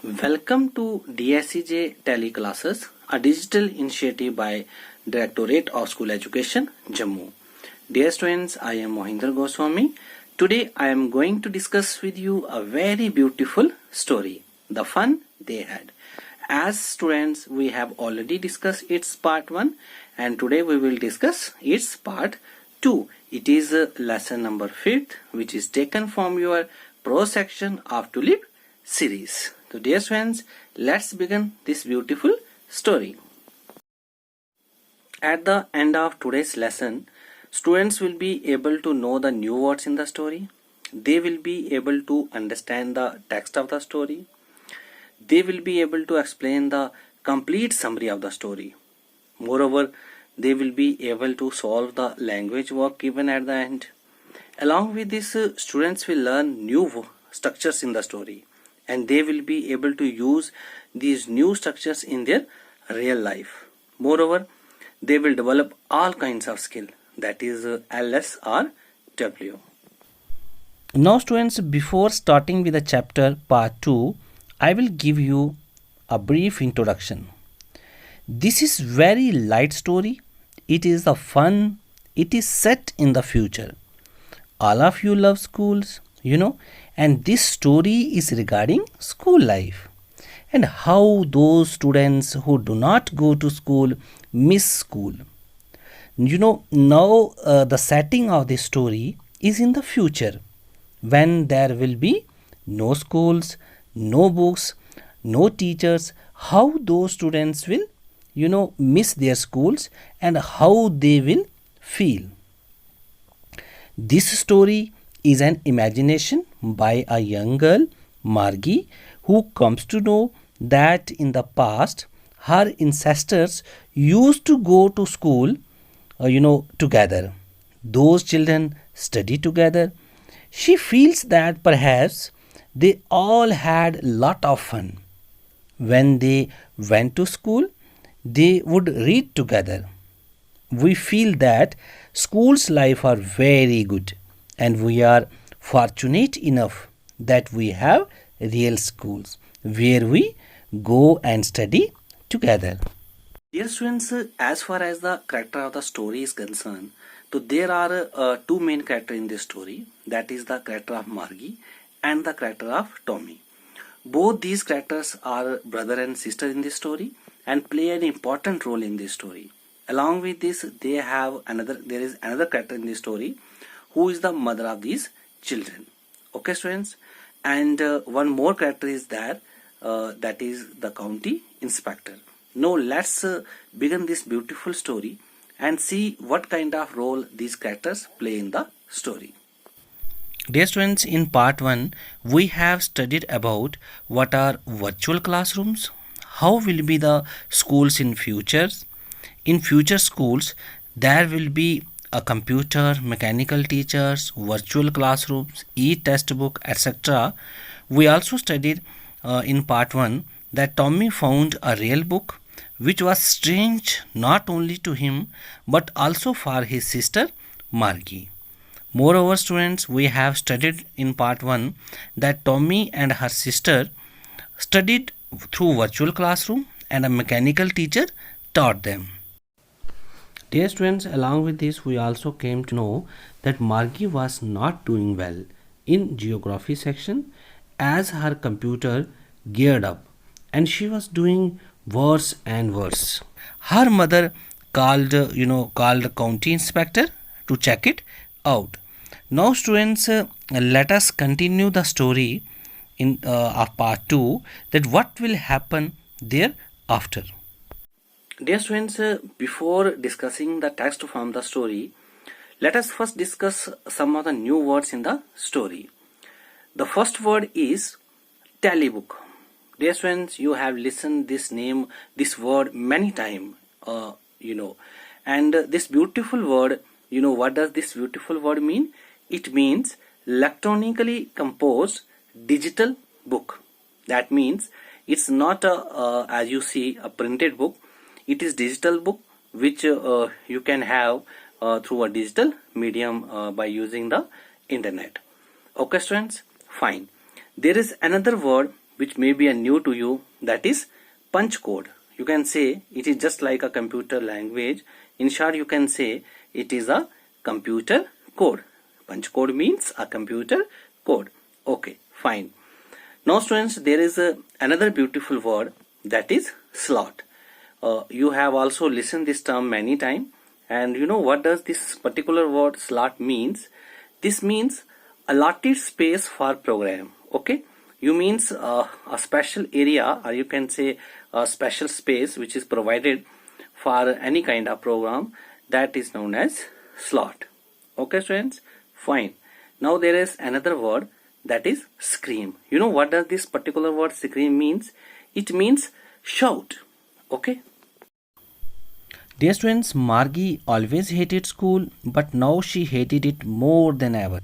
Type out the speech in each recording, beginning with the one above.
Welcome to DSCJ Teleclasses, a digital initiative by Directorate of School Education, Jammu. Dear students, I am Mohinder Goswami. Today I am going to discuss with you a very beautiful story, the fun they had. As students, we have already discussed its part 1 and today we will discuss its part 2. It is lesson number 5th, which is taken from your pro section of Tulip series. So dear friends, let's begin this beautiful story. At the end of today's lesson, students will be able to know the new words in the story. They will be able to understand the text of the story. They will be able to explain the complete summary of the story. Moreover, they will be able to solve the language work given at the end. Along with this, students will learn new structures in the story, and they will be able to use these new structures in their real life. Moreover, they will develop all kinds of skill, that is LS or W. Now students, before starting with the chapter part 2, I will give you a brief introduction. This is very light story. It is a fun. It is set in the future. All of you love schools, and this story is regarding school life and how those students who do not go to school miss school. Now the setting of this story is in the future, when there will be no schools, no books, no teachers. How those students will miss their schools and how they will feel. This story is an imagination by a young girl, Margie, who comes to know that in the past her ancestors used to go to school together. Those children study together. She feels that perhaps they all had a lot of fun. When they went to school, they would read together. We feel that school's life are very good, and we are fortunate enough that we have real schools where we go and study together. Dear students, as far as the character of the story is concerned, so there are two main characters in this story, that is the character of Margie and the character of Tommy. Both these characters are brother and sister in this story and play an important role in this story. Along with this, there is another character in this story who is the mother of these children. Okay students, and one more character is there, that is the county inspector. Now let's begin this beautiful story and see what kind of role these characters play in the story. Dear students, in part 1 we have studied about what are virtual classrooms, how will be the schools in future. In future schools there will be a computer, mechanical teachers, virtual classrooms, e-textbook, etc. We also studied in part 1 that Tommy found a real book which was strange not only to him but also for his sister Margie. Moreover students, we have studied in part 1 that Tommy and her sister studied through virtual classroom and a mechanical teacher taught them. Dear students, along with this we also came to know that Margie was not doing well in geography section as her computer geared up and she was doing worse and worse. Her mother called the county inspector to check it out. Now students, let us continue the story in of part 2, that what will happen thereafter. Dear students, before discussing the text from the story, let us first discuss some of the new words in the story. The first word is telebook. Dear students, you have listened this word many times, and this beautiful word, what does this beautiful word mean? It means electronically composed digital book. That means it's not as you see a printed book. It is digital book which you can have through a digital medium by using the internet. Okay students, fine. There is another word which may be a new to you, that is punch code. You can say it is just like a computer language. In short, you can say it is a computer code. Punch code means a computer code. Okay, fine. Now students, there is another beautiful word, that is slot. You have also listened this term many times, and you know what does this particular word slot means? This means allotted space for program. Okay, you means a special area, or you can say a special space which is provided for any kind of program, that is known as slot. Okay students, fine. Now there is another word, that is scream. You know what does this particular word scream means? It means shout. Okay. Dear students, Margie always hated school, but now she hated it more than ever.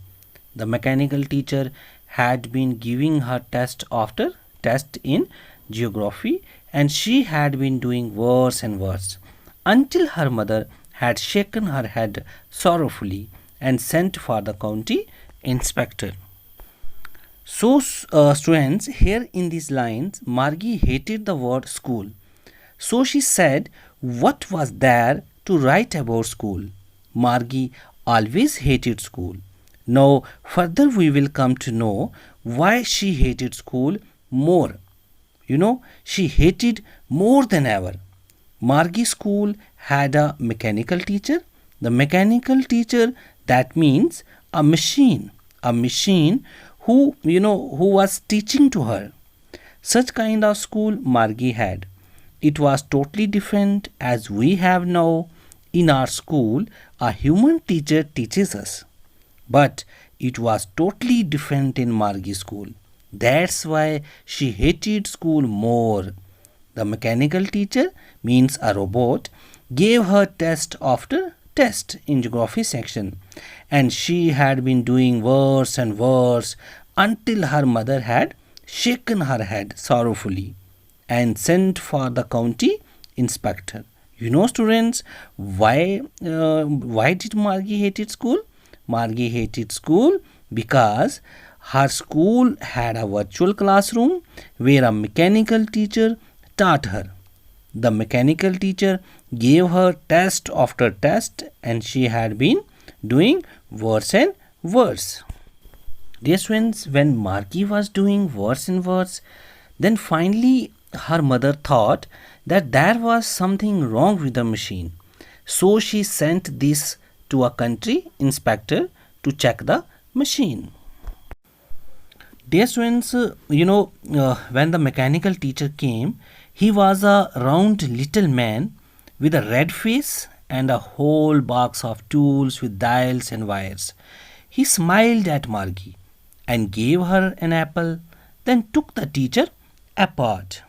The mechanical teacher had been giving her test after test in geography, and she had been doing worse and worse, until her mother had shaken her head sorrowfully and sent for the county inspector. So students, here in these lines, Margie hated the word school. So she said, what was there to write about school? Margie always hated school. Now further we will come to know why she hated school more. You know, she hated more than ever. Margie's school had a mechanical teacher. The mechanical teacher, that means a machine who was teaching to her. Such kind of school Margie had. It was totally different as we have now. In our school, a human teacher teaches us. But it was totally different in Margie's school. That's why she hated school more. The mechanical teacher, means a robot, gave her test after test in geography section, and she had been doing worse and worse until her mother had shaken her head sorrowfully and sent for the county inspector. You know students, why did Margie hated school? Margie hated school because her school had a virtual classroom where a mechanical teacher taught her. The mechanical teacher gave her test after test, and she had been doing worse and worse. Dear friends, when Margie was doing worse and worse, then finally her mother thought that there was something wrong with the machine. So she sent this to a country inspector to check the machine. Dear students, when the mechanical teacher came, he was a round little man with a red face and a whole box of tools with dials and wires. He smiled at Margie and gave her an apple, then took the teacher apart.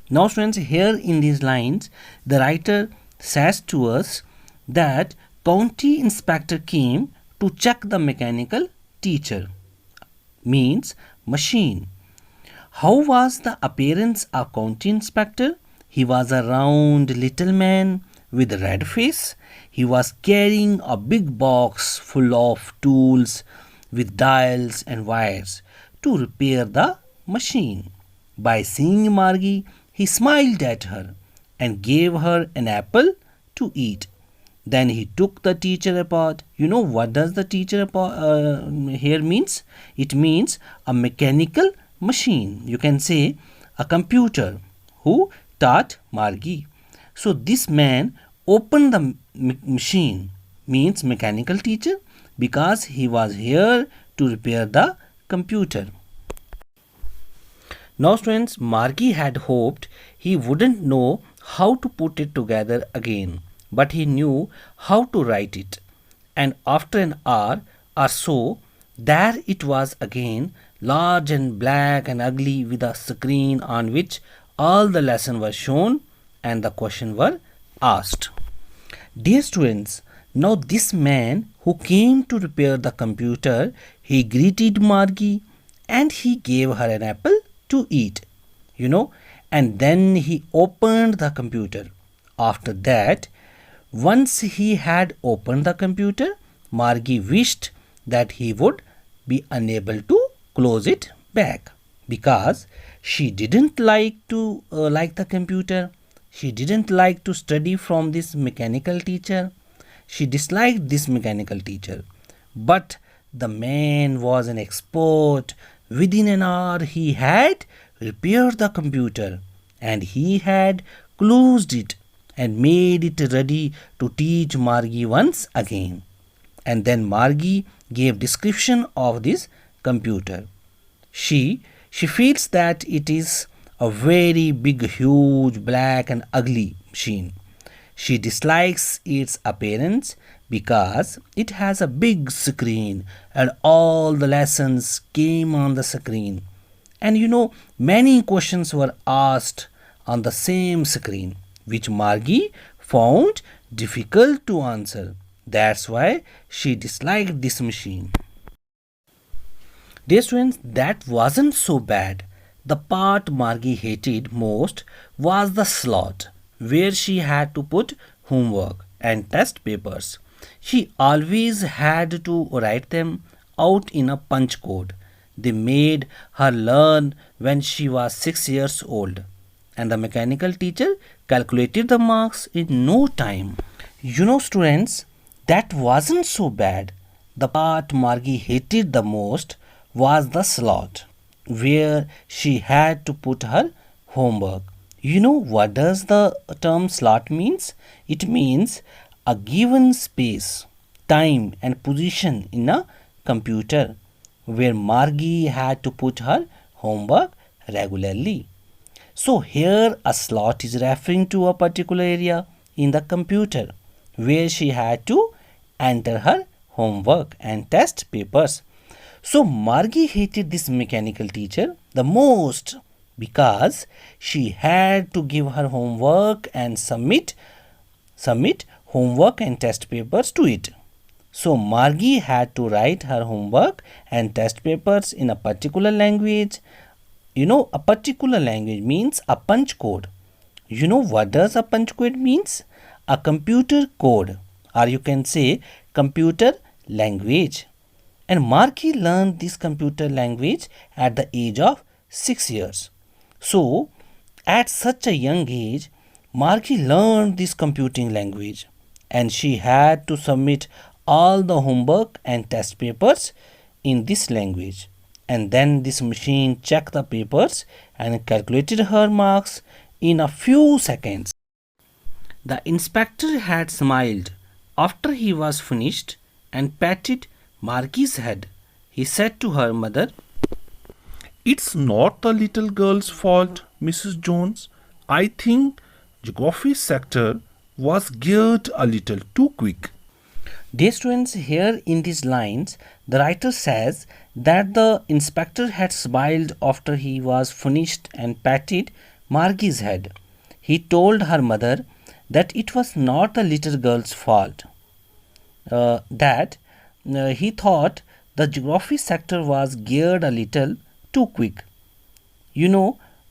Now students, here in these lines, the writer says to us that county inspector came to check the mechanical teacher, means machine. How was the appearance of county inspector? He was a round little man with a red face. He was carrying a big box full of tools with dials and wires to repair the machine. By seeing Margie, he smiled at her and gave her an apple to eat. Then he took the teacher apart. You know what does the teacher here means? It means a mechanical machine. You can say a computer who taught Margie. So this man opened the machine, means mechanical teacher, because he was here to repair the computer. Now students, Margie had hoped he wouldn't know how to put it together again, but he knew how to write it. And after an hour or so, there it was again, large and black and ugly, with a screen on which all the lesson was shown and the question were asked. Dear students, now this man who came to repair the computer, he greeted Margie and he gave her an apple to eat, and then he opened the computer. After that, once he had opened the computer, Margie wished that he would be unable to close it back, because she didn't like the computer. She didn't like to study from this mechanical teacher. She disliked this mechanical teacher. But the man was an expert. Within an hour, he had repaired the computer and he had closed it and made it ready to teach Margie once again. And then Margie gave description of this computer. She feels that it is a very big, huge, black and ugly machine. She dislikes its appearance because it has a big screen and all the lessons came on the screen. And many questions were asked on the same screen, which Margie found difficult to answer. That's why she disliked this machine. Dear students, that wasn't so bad. The part Margie hated most was the slot where she had to put homework and test papers. She always had to write them out in a punch code. They made her learn when she was 6 years old, and the mechanical teacher calculated the marks in no time. Students, that wasn't so bad. The part Margie hated the most was the slot where she had to put her homework. What does the term slot means? It means a given space, time and position in a computer where Margie had to put her homework regularly. So here a slot is referring to a particular area in the computer where she had to enter her homework and test papers. So Margie hated this mechanical teacher the most because she had to give her homework and submit homework and test papers to it. So Margie had to write her homework and test papers in a particular language. A particular language means a punch code. What does a punch code means? A computer code, or you can say computer language. And Margie learned this computer language at the age of 6 years. So, at such a young age, Margie learned this computing language and she had to submit all the homework and test papers in this language. And then this machine checked the papers and calculated her marks in a few seconds. The inspector had smiled after he was finished and patted Margie's head. He said to her mother, "It's not the little girl's fault, Mrs. Jones. I think geography sector was geared a little too quick." Dear students, here in these lines, the writer says that the inspector had smiled after he was finished and patted Margie's head. He told her mother that it was not the little girl's fault, that he thought the geography sector was geared a little too quick.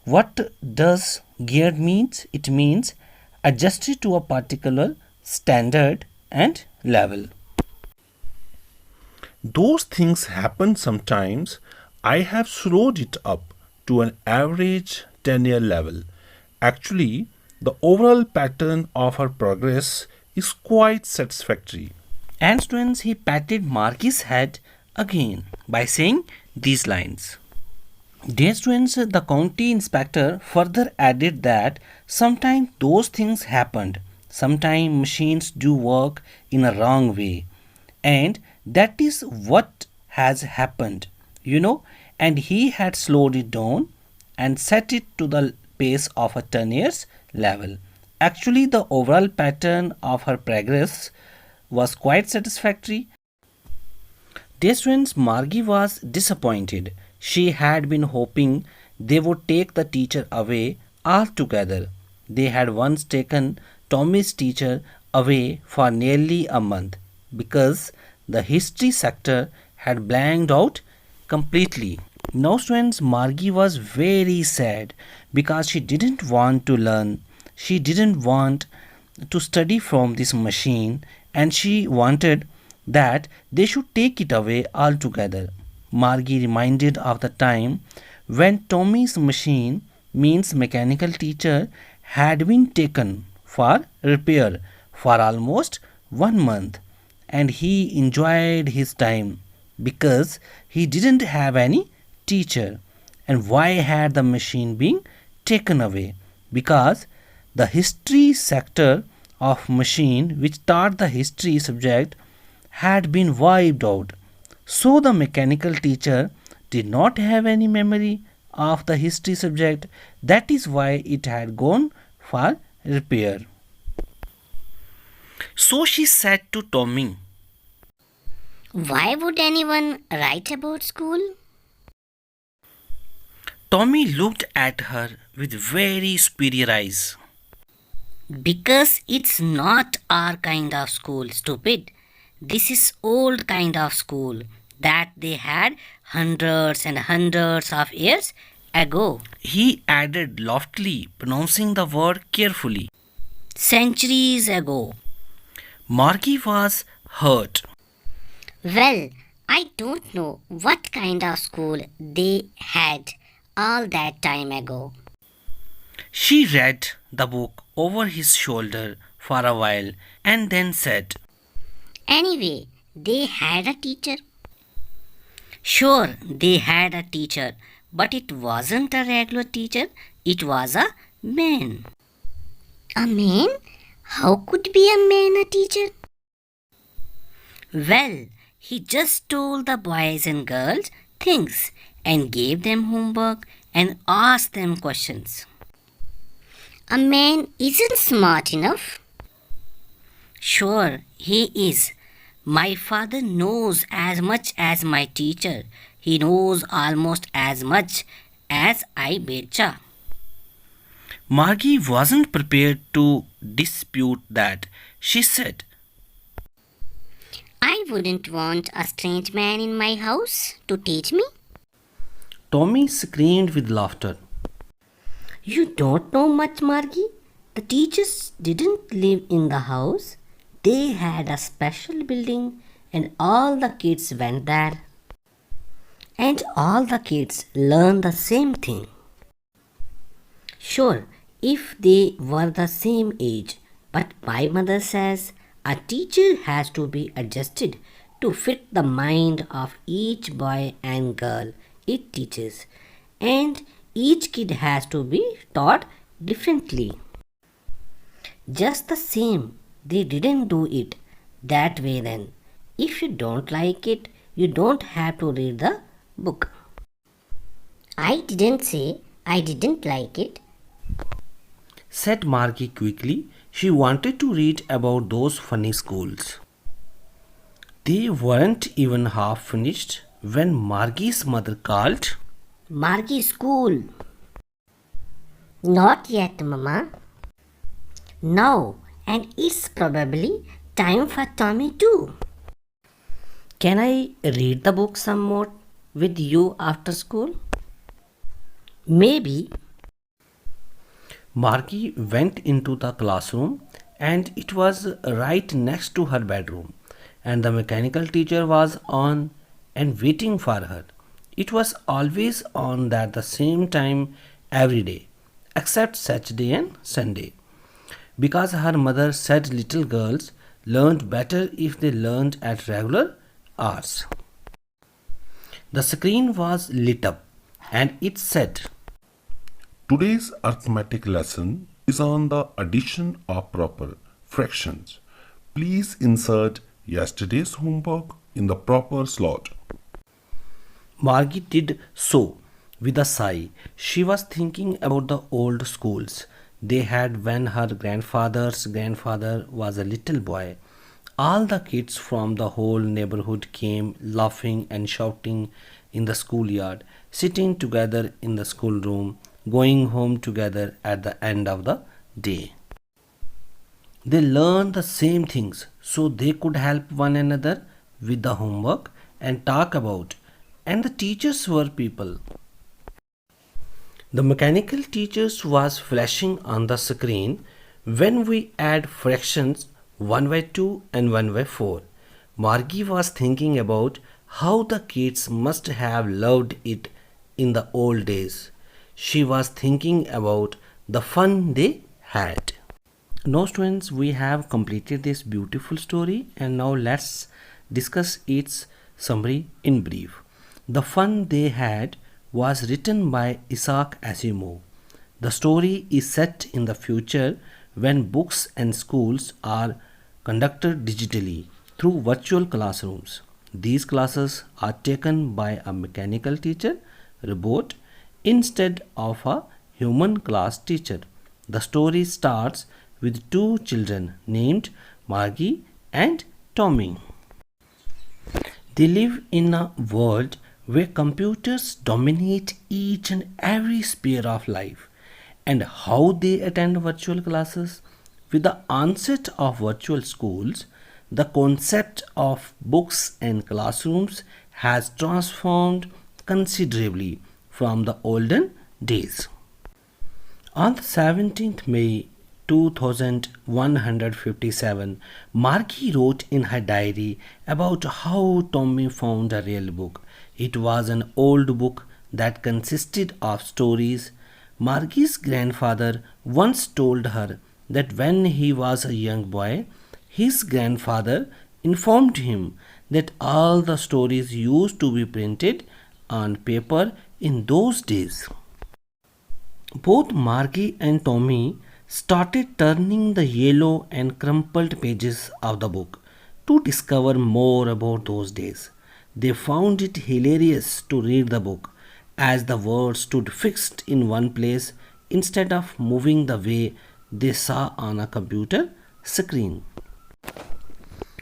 What does geared means? It means adjusted to a particular standard and level. Those things happen sometimes. I have slowed it up to an average 10-year level. Actually, the overall pattern of her progress is quite satisfactory. And students, he patted Margie's head again by saying these lines. Dear students, the county inspector further added that sometimes those things happened. Sometimes machines do work in a wrong way. And that is what has happened, and he had slowed it down and set it to the pace of a 10 years level. Actually, the overall pattern of her progress was quite satisfactory. Dear students, Margie was disappointed. She had been hoping they would take the teacher away altogether. They had once taken Tommy's teacher away for nearly a month because the history sector had blanked out completely. Now students, Margie was very sad because she didn't want to learn. She didn't want to study from this machine and she wanted that they should take it away altogether. Margie reminded of the time When Tommy's machine means mechanical teacher had been taken for repair for almost 1 month and he enjoyed his time because he didn't have any teacher. And why had the machine been taken away? Because the history sector of machine which taught the history subject had been wiped out. So the mechanical teacher did not have any memory of the history subject. That is why it had gone for repair. So she said to Tommy, Why would anyone write about school? Tommy looked at her with very superior eyes. Because it's not our kind of school, stupid. This is old kind of school that they had hundreds and hundreds of years ago. He added loftily, pronouncing the word carefully. Centuries ago. Margie was hurt. Well, I don't know what kind of school they had all that time ago. She read the book over his shoulder for a while and then said, Anyway, they had a teacher. Sure, they had a teacher, but it wasn't a regular teacher, it was a man. A man? How could be a man a teacher? Well, he just told the boys and girls things and gave them homework and asked them questions. A man isn't smart enough. Sure, he is. My father knows as much as my teacher. He knows almost as much as I betcha. Margie wasn't prepared to dispute that. She said, I wouldn't want a strange man in my house to teach me. Tommy screamed with laughter. You don't know much, Margie. The teachers didn't live in the house. They had a special building and all the kids went there. And all the kids learned the same thing. Sure, if they were the same age, but my mother says a teacher has to be adjusted to fit the mind of each boy and girl it teaches, and each kid has to be taught differently. Just the same, they didn't do it that way then. If you don't like it, you don't have to read the book. I didn't say I didn't like it, said Margie quickly. She wanted to read about those funny schools. They weren't even half finished when Margie's mother called. Margie school. Not yet, Mama. No, and it's probably time for Tommy too. Can I read the book some more with you after school? Maybe. Margie went into the classroom and it was right next to her bedroom, and the mechanical teacher was on and waiting for her. It was always on at the same time every day, except Saturday and Sunday, because her mother said little girls learned better if they learned at regular hours. The screen was lit up and it said, Today's arithmetic lesson is on the addition of proper fractions. Please insert yesterday's homework in the proper slot. Margie did so with a sigh. She was thinking about the old schools they had when her grandfather's grandfather was a little boy. All the kids from the whole neighborhood came laughing and shouting in the schoolyard, sitting together in the schoolroom, going home together at the end of the day. They learned the same things so they could help one another with the homework and talk about, and the teachers were people. The mechanical teachers was flashing on the screen when we add fractions 1 by 2 and 1 by 4. Margie was thinking about how the kids must have loved it in the old days. She was thinking about the fun they had. Now students, we have completed this beautiful story and now let's discuss its summary in brief. The Fun They Had was written by Isaac Asimov. The story is set in the future when books and schools are conducted digitally through virtual classrooms. These classes are taken by a mechanical teacher, robot, instead of a human class teacher. The story starts with two children named Margie and Tommy. They live in a world where computers dominate each and every sphere of life. And how they attend virtual classes? With the onset of virtual schools, the concept of books and classrooms has transformed considerably from the olden days. On the 17th May 2157, Margie wrote in her diary about how Tommy found a real book. It was an old book that consisted of stories. Margie's grandfather once told her that when he was a young boy, his grandfather informed him that all the stories used to be printed on paper in those days. Both Margie and Tommy started turning the yellow and crumpled pages of the book to discover more about those days. They found it hilarious to read the book as the words stood fixed in one place instead of moving the way they saw on a computer screen.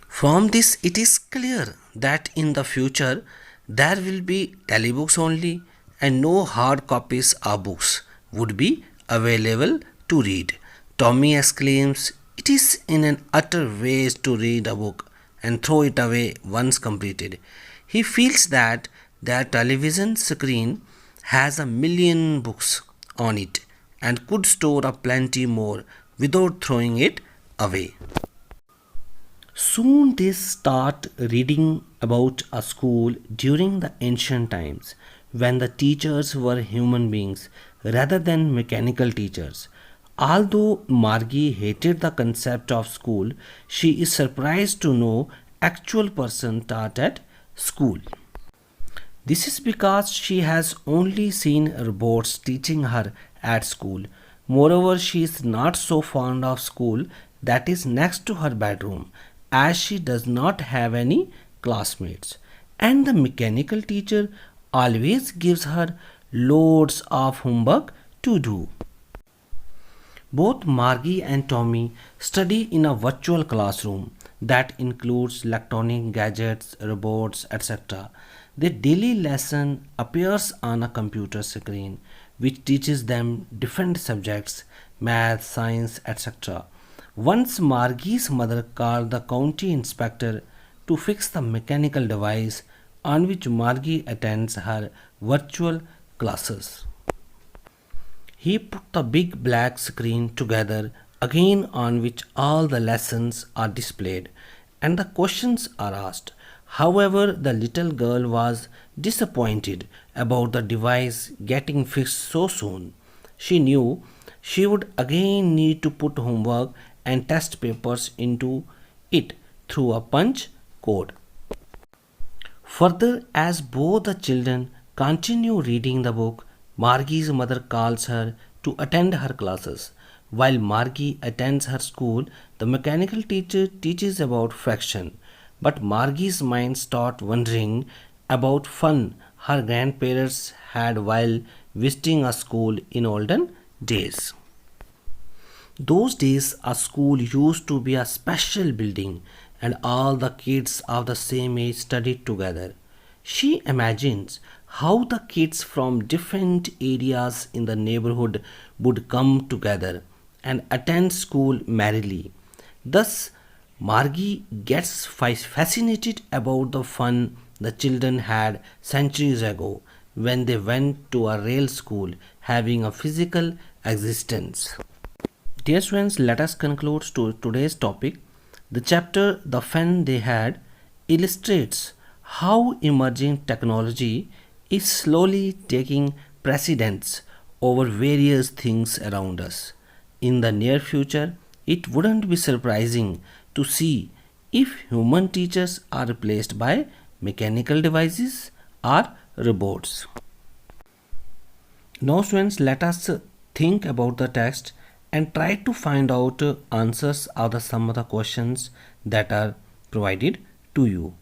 From this, it is clear that in the future there will be telebooks only and no hard copies of books would be available to read. Tommy exclaims, "It is in an utter waste to read a book and throw it away once completed." He feels that their television screen has 1,000,000 books on it and could store a plenty more without throwing it away. Soon they start reading about a school during the ancient times when the teachers were human beings rather than mechanical teachers. Although Margie hated the concept of school, she is surprised to know actual person taught at school. This is because she has only seen robots teaching her at school. Moreover, she is not so fond of school that is next to her bedroom, as she does not have any classmates. And the mechanical teacher always gives her loads of homework to do. Both Margie and Tommy study in a virtual classroom that includes electronic gadgets, robots, etc. Their daily lesson appears on a computer screen which teaches them different subjects, math, science, etc. Once Margie's mother called the county inspector to fix the mechanical device on which Margie attends her virtual classes. He put the big black screen together again on which all the lessons are displayed and the questions are asked. However, the little girl was disappointed about the device getting fixed so soon. She knew she would again need to put homework and test papers into it through a punch code. Further, as both the children continue reading the book, Margie's mother calls her to attend her classes. While Margie attends her school, the mechanical teacher teaches about fraction. But Margie's mind starts wondering about fun her grandparents had while visiting a school in olden days. Those days, a school used to be a special building and all the kids of the same age studied together. She imagines how the kids from different areas in the neighborhood would come together and attend school merrily. Thus, Margie gets fascinated about the fun the children had centuries ago when they went to a real school having a physical existence. Dear students, let us conclude today's topic. The chapter The Fun They Had illustrates how emerging technology is slowly taking precedence over various things around us. In the near future, it wouldn't be surprising to see if human teachers are replaced by mechanical devices or robots. Now, students, let us think about the text and try to find out answers of some of the questions that are provided to you.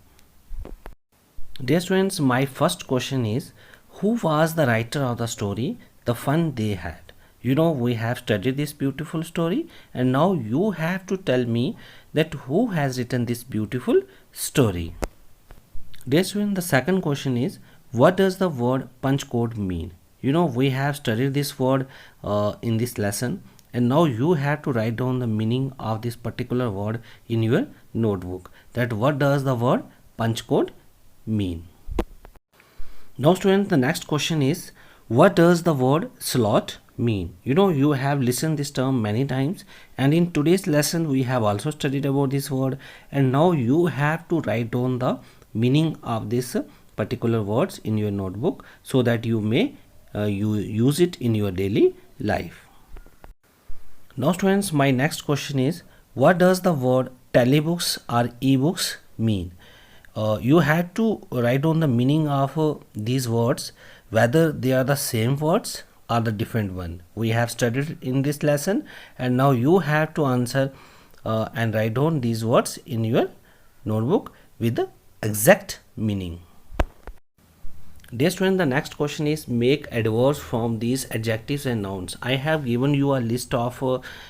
Dear students, my first question is, who was the writer of the story, The Fun They Had? We have studied this beautiful story, and now you have to tell me that who has written this beautiful story. Dear student, the second question is, what does the word punch code mean? We have studied this word in this lesson, and now you have to write down the meaning of this particular word in your notebook. That what does the word punch code mean? Now students, the next question is, what does the word slot mean? You have listened this term many times, and in today's lesson we have also studied about this word, and now you have to write down the meaning of this particular words in your notebook so that you may you use it in your daily life. Now students, my next question is, what does the word telebooks or ebooks mean? You have to write down the meaning of these words, whether they are the same words or the different one. We have studied in this lesson, and now you have to answer and write down these words in your notebook with the exact meaning. Dear student, the next question is, make adverbs from these adjectives and nouns. I have given you a list of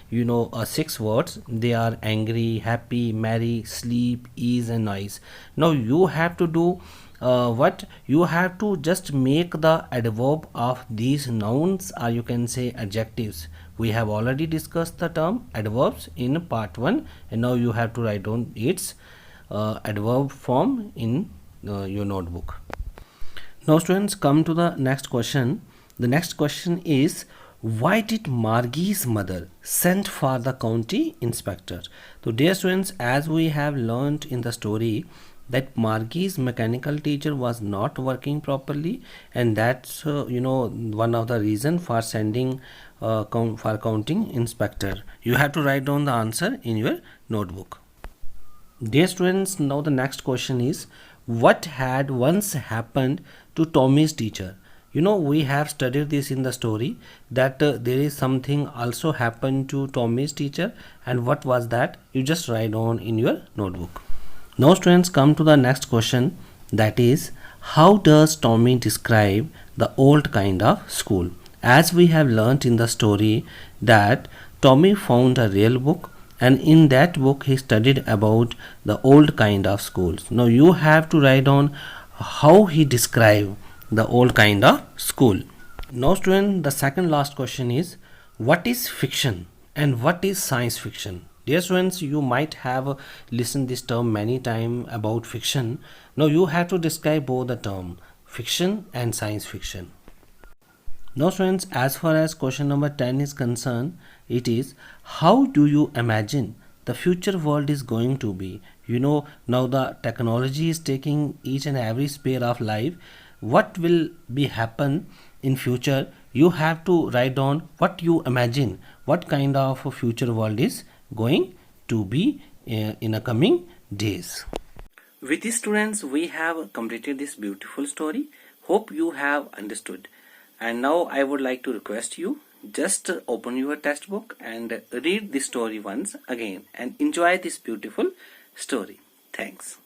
6 words. They are angry, happy, merry, sleep, ease and noise. Now you have to do what? You have to just make the adverb of these nouns, or you can say adjectives. We have already discussed the term adverbs in part 1, and now you have to write down its adverb form in your notebook. Now students, come to the next question. The next question is, why did Margie's mother send for the county inspector? So dear students, as we have learned in the story that Margie's mechanical teacher was not working properly, and that's one of the reason for sending for counting inspector. You have to write down the answer in your notebook. Dear students, now the next question is, what had once happened to Tommy's teacher? We have studied this in the story that there is something also happened to Tommy's teacher, and what was that? You just write down in your notebook. Now students, come to the next question, that is, how does Tommy describe the old kind of school? As we have learnt in the story that Tommy found a real book, and in that book he studied about the old kind of schools. Now you have to write down how he described the old kind of school. Now student, the second last question is, what is fiction and what is science fiction? Dear students, you might have listened this term many times about fiction. Now you have to describe both the term fiction and science fiction. Now students, as far as question number 10 is concerned, it is, how do you imagine the future world is going to be? Now the technology is taking each and every sphere of life. What will be happen in future? You have to write down what you imagine, what kind of a future world is going to be in the coming days. With these students, we have completed this beautiful story. Hope you have understood. And now I would like to request you, just open your textbook and read this story once again and enjoy this beautiful story. Thanks.